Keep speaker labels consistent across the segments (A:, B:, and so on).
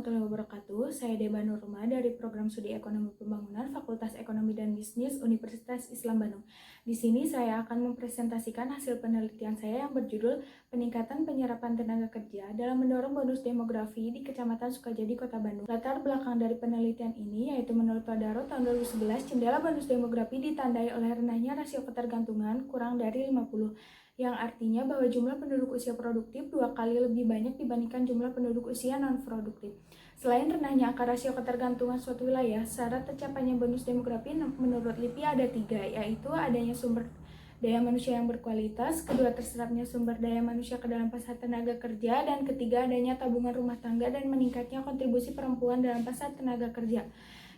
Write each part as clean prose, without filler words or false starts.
A: warahmatullahi wabarakatuh. Saya Deba Nurma dari Program Studi Ekonomi Pembangunan Fakultas Ekonomi dan Bisnis Universitas Islam Bandung. Di sini saya akan mempresentasikan hasil penelitian saya yang berjudul Peningkatan Penyerapan Tenaga Kerja dalam Mendorong Bonus Demografi di Kecamatan Sukajadi, Kota Bandung. Latar belakang dari penelitian ini yaitu menurut Padaro tahun 2011, jendela bonus demografi ditandai oleh rendahnya rasio ketergantungan kurang dari 50, yang artinya bahwa jumlah penduduk usia produktif 2 kali lebih banyak dibandingkan jumlah penduduk usia non-produktif. Selain rendahnya angka rasio ketergantungan suatu wilayah, syarat tercapainya bonus demografi menurut LIPI ada 3, yaitu adanya sumber daya manusia yang berkualitas, kedua terserapnya sumber daya manusia ke dalam pasar tenaga kerja, dan ketiga adanya tabungan rumah tangga dan meningkatnya kontribusi perempuan dalam pasar tenaga kerja.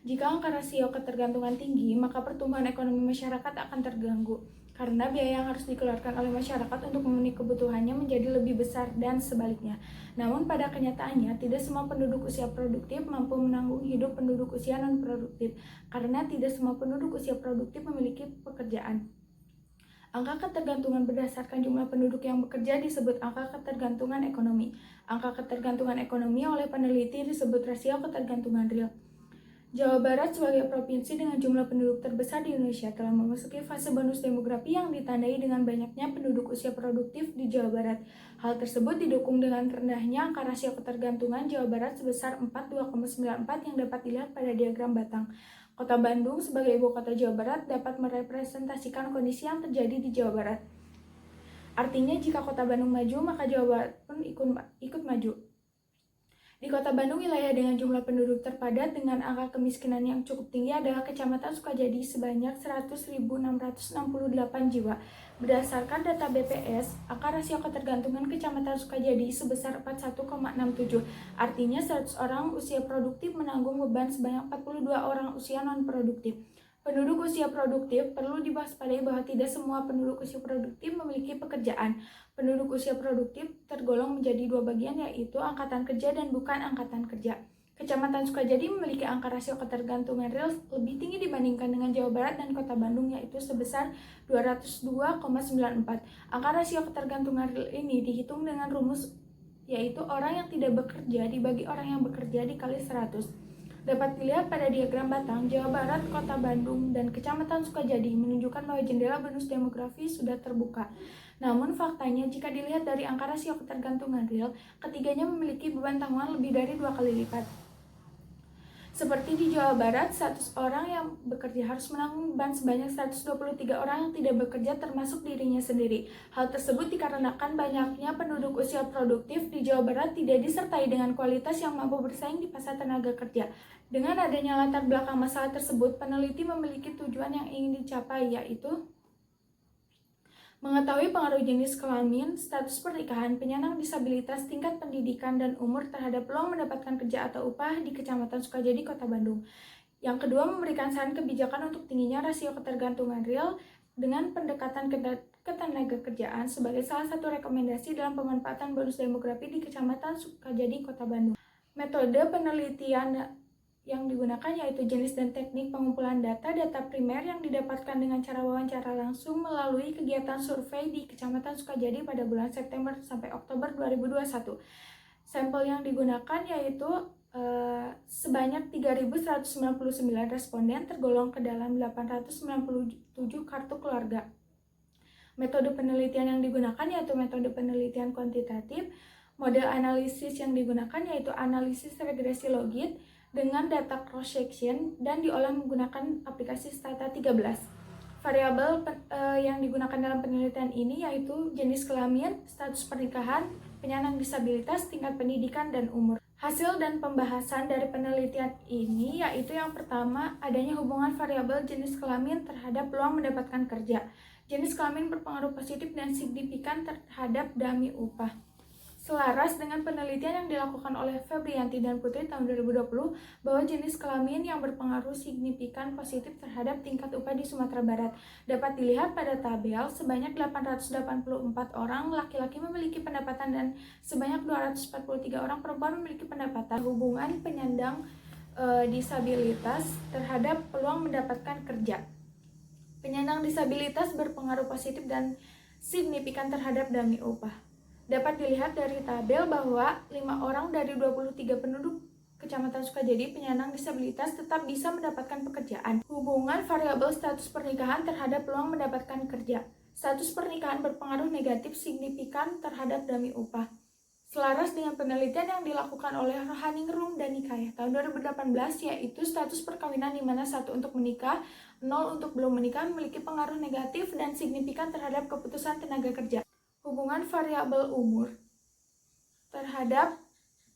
A: Jika angka rasio ketergantungan tinggi, maka pertumbuhan ekonomi masyarakat akan terganggu, karena biaya yang harus dikeluarkan oleh masyarakat untuk memenuhi kebutuhannya menjadi lebih besar dan sebaliknya. Namun pada kenyataannya, tidak semua penduduk usia produktif mampu menanggung hidup penduduk usia non-produktif, karena tidak semua penduduk usia produktif memiliki pekerjaan. Angka ketergantungan berdasarkan jumlah penduduk yang bekerja disebut angka ketergantungan ekonomi. Angka ketergantungan ekonomi oleh peneliti disebut rasio ketergantungan real. Jawa Barat sebagai provinsi dengan jumlah penduduk terbesar di Indonesia telah memasuki fase bonus demografi yang ditandai dengan banyaknya penduduk usia produktif di Jawa Barat. Hal tersebut didukung dengan rendahnya angka rasio ketergantungan Jawa Barat sebesar 42,94 yang dapat dilihat pada diagram batang. Kota Bandung sebagai ibu kota Jawa Barat dapat merepresentasikan kondisi yang terjadi di Jawa Barat. Artinya jika Kota Bandung maju, maka Jawa Barat pun ikut maju. Di Kota Bandung, wilayah dengan jumlah penduduk terpadat dengan angka kemiskinan yang cukup tinggi adalah Kecamatan Sukajadi sebanyak 100.668 jiwa. Berdasarkan data BPS, angka rasio ketergantungan Kecamatan Sukajadi sebesar 41,67. Artinya 100 orang usia produktif menanggung beban sebanyak 42 orang usia non-produktif. Penduduk usia produktif perlu diwaspadai bahwa tidak semua penduduk usia produktif memiliki pekerjaan. Penduduk usia produktif tergolong menjadi 2 bagian, yaitu angkatan kerja dan bukan angkatan kerja. Kecamatan Sukajadi memiliki angka rasio ketergantungan real lebih tinggi dibandingkan dengan Jawa Barat dan Kota Bandung, yaitu sebesar 202,94. Angka rasio ketergantungan real ini dihitung dengan rumus yaitu orang yang tidak bekerja dibagi orang yang bekerja dikali 100. Dapat dilihat pada diagram batang, Jawa Barat, Kota Bandung, dan Kecamatan Sukajadi menunjukkan bahwa jendela bonus demografi sudah terbuka. Namun faktanya jika dilihat dari angka rasio ketergantungan real, ketiganya memiliki beban tanggungan lebih dari 2 kali lipat. Seperti di Jawa Barat, 100 orang yang bekerja harus menanggung beban sebanyak 123 orang yang tidak bekerja termasuk dirinya sendiri. Hal tersebut dikarenakan banyaknya penduduk usia produktif di Jawa Barat tidak disertai dengan kualitas yang mampu bersaing di pasar tenaga kerja. Dengan adanya latar belakang masalah tersebut, peneliti memiliki tujuan yang ingin dicapai, yaitu mengetahui pengaruh jenis kelamin, status pernikahan, penyandang disabilitas, tingkat pendidikan, dan umur terhadap peluang mendapatkan kerja atau upah di Kecamatan Sukajadi, Kota Bandung. Yang kedua, memberikan saran kebijakan untuk tingginya rasio ketergantungan real dengan pendekatan ketenaga kerjaan sebagai salah satu rekomendasi dalam pemanfaatan bonus demografi di Kecamatan Sukajadi, Kota Bandung. Metode penelitian yang digunakan yaitu jenis dan teknik pengumpulan data primer yang didapatkan dengan cara wawancara langsung melalui kegiatan survei di Kecamatan Sukajadi pada bulan September sampai Oktober 2021. Sampel yang digunakan yaitu sebanyak 3.199 responden tergolong ke dalam 897 kartu keluarga. Metode penelitian yang digunakan yaitu metode penelitian kuantitatif. Model analisis yang digunakan yaitu analisis regresi logit dengan data cross-section dan diolah menggunakan aplikasi Stata 13. Variabel yang digunakan dalam penelitian ini yaitu jenis kelamin, status pernikahan, penyandang disabilitas, tingkat pendidikan, dan umur. Hasil dan pembahasan dari penelitian ini yaitu yang pertama, adanya hubungan variabel jenis kelamin terhadap peluang mendapatkan kerja. Jenis kelamin berpengaruh positif dan signifikan terhadap dummy upah. Selaras dengan penelitian yang dilakukan oleh Febrianti dan Putri tahun 2020 bahwa jenis kelamin yang berpengaruh signifikan positif terhadap tingkat upah di Sumatera Barat dapat dilihat pada tabel. Sebanyak 884 orang laki-laki memiliki pendapatan dan sebanyak 243 orang perempuan memiliki pendapatan. Hubungan penyandang disabilitas terhadap peluang mendapatkan kerja. Penyandang disabilitas berpengaruh positif dan signifikan terhadap dummy upah. Dapat dilihat dari tabel bahwa 5 orang dari 23 penduduk Kecamatan Sukajadi penyandang disabilitas tetap bisa mendapatkan pekerjaan. Hubungan variabel status pernikahan terhadap peluang mendapatkan kerja. Status pernikahan berpengaruh negatif signifikan terhadap dami upah. Selaras dengan penelitian yang dilakukan oleh Rohaningrum dan Nikaya tahun 2018, yaitu status perkawinan di mana 1 untuk menikah, 0 untuk belum menikah memiliki pengaruh negatif dan signifikan terhadap keputusan tenaga kerja. Hubungan variabel umur terhadap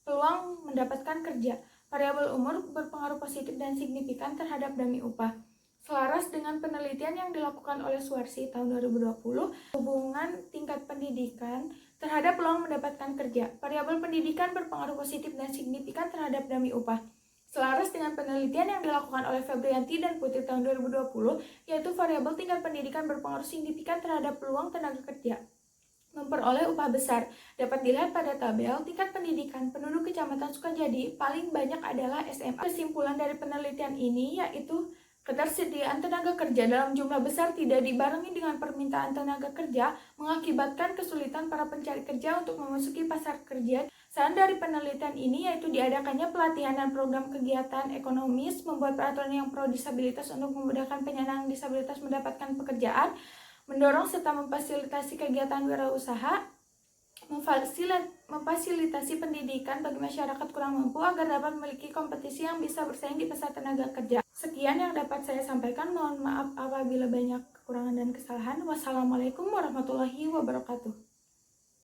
A: peluang mendapatkan kerja. Variabel umur berpengaruh positif dan signifikan terhadap dami upah. Selaras dengan penelitian yang dilakukan oleh Suwarsi tahun 2020, hubungan tingkat pendidikan terhadap peluang mendapatkan kerja. Variabel pendidikan berpengaruh positif dan signifikan terhadap dami upah. Selaras dengan penelitian yang dilakukan oleh Febrianti dan Putri tahun 2020, yaitu variabel tingkat pendidikan berpengaruh signifikan terhadap peluang tenaga kerja. Memperoleh upah besar dapat dilihat pada tabel tingkat pendidikan penduduk Kecamatan Sukajadi paling banyak adalah SMA. Kesimpulan dari penelitian ini yaitu ketersediaan tenaga kerja dalam jumlah besar tidak dibarengi dengan permintaan tenaga kerja mengakibatkan kesulitan para pencari kerja untuk memasuki pasar kerja. Saran dari penelitian ini yaitu diadakannya pelatihan dan program kegiatan ekonomis, membuat peraturan yang pro disabilitas untuk memudahkan penyandang disabilitas mendapatkan pekerjaan, mendorong serta memfasilitasi kegiatan wirausaha, memfasilitasi pendidikan bagi masyarakat kurang mampu agar dapat memiliki kompetisi yang bisa bersaing di pasar tenaga kerja. Sekian yang dapat saya sampaikan. Mohon maaf apabila banyak kekurangan dan kesalahan. Wassalamualaikum warahmatullahi wabarakatuh.